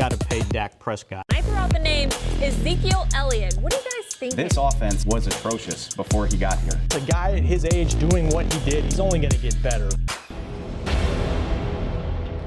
got to pay Dak Prescott. I threw out the name Ezekiel Elliott. What do you guys think? This offense was atrocious before he got here. The guy at his age doing what he did, he's only going to get better.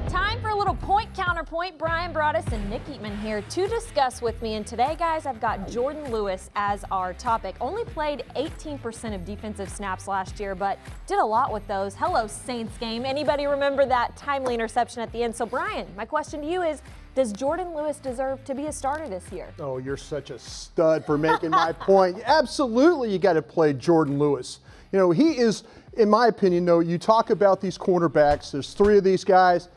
Time for a little counterpoint. Bryan Broaddus and Nick Eatman here to discuss with me. And today, guys, I've got Jourdan Lewis as our topic. Only played 18% of defensive snaps last year, but did a lot with those. Hello, Saints game. Anybody remember that timely interception at the end? So, Bryan, my question to you is, does Jourdan Lewis deserve to be a starter this year? Oh, you're such a stud for making my point. Absolutely, you got to play Jourdan Lewis. You know, he is, in my opinion, though, you talk about these cornerbacks, there's three of these guys.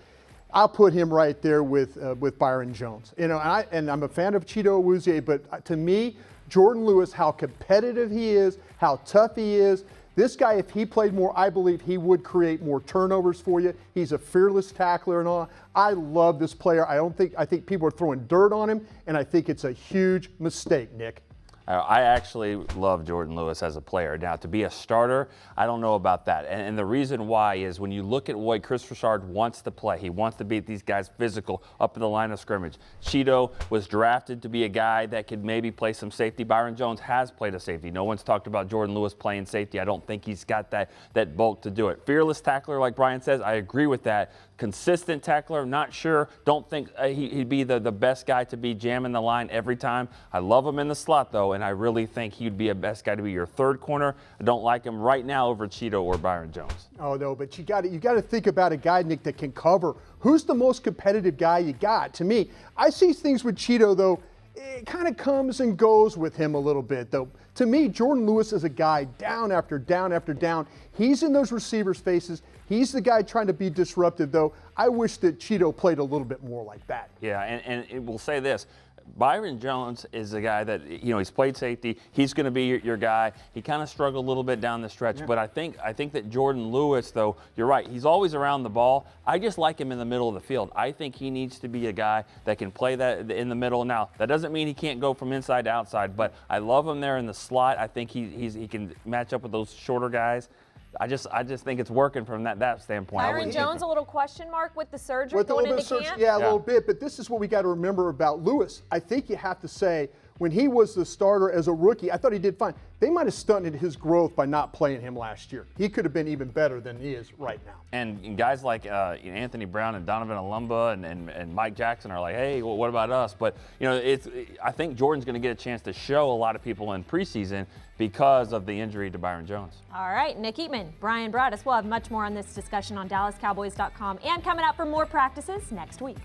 I'll put him right there with Byron Jones. You know, and I'm a fan of Chido Awuzie, but to me, Jourdan Lewis, how competitive he is, how tough he is. This guy, if he played more, I believe he would create more turnovers for you. He's a fearless tackler and all. I love this player. I think people are throwing dirt on him, and I think it's a huge mistake, Nick. I actually love Jourdan Lewis as a player. Now, to be a starter, I don't know about that. And the reason why is when you look at what Chris Richard wants to play, he wants to beat these guys physical up in the line of scrimmage. Cheeto was drafted to be a guy that could maybe play some safety. Byron Jones has played a safety. No one's talked about Jourdan Lewis playing safety. I don't think he's got that bulk to do it. Fearless tackler, like Bryan says, I agree with that. Consistent tackler, not sure. Don't think he'd be the best guy to be jamming the line every time. I love him in the slot, though, and I really think he'd be a best guy to be your third corner. I don't like him right now over Cheeto or Byron Jones. Oh, no, but you got to think about a guy, Nick, that can cover. Who's the most competitive guy you got? To me, I see things with Cheeto, though, it kind of comes and goes with him a little bit, though. To me, Jourdan Lewis is a guy down after down after down. He's in those receivers' faces. He's the guy trying to be disruptive, though. I wish that Cheeto played a little bit more like that. Yeah, and we'll say this. Byron Jones is a guy that, you know, he's played safety. He's going to be your guy. He kind of struggled a little bit down the stretch, but I think that Jourdan Lewis, though, you're right. He's always around the ball. I just like him in the middle of the field. I think he needs to be a guy that can play that in the middle. Now, that doesn't mean he can't go from inside to outside, but I love him there in the slot. I think he can match up with those shorter guys. I just think it's working from that standpoint. Byron Jones, a little question mark with the surgery going into camp? Yeah, a little bit, but this is what we got to remember about Lewis. I think you have to say, when he was the starter as a rookie, I thought he did fine. They might have stunted his growth by not playing him last year. He could have been even better than he is right now. And guys like Anthony Brown and Donovan Alumba and Mike Jackson are like, hey, well, what about us? But, you know, I think Jordan's going to get a chance to show a lot of people in preseason because of the injury to Byron Jones. All right, Nick Eatman, Bryan Broaddus. We'll have much more on this discussion on DallasCowboys.com and coming out for more practices next week.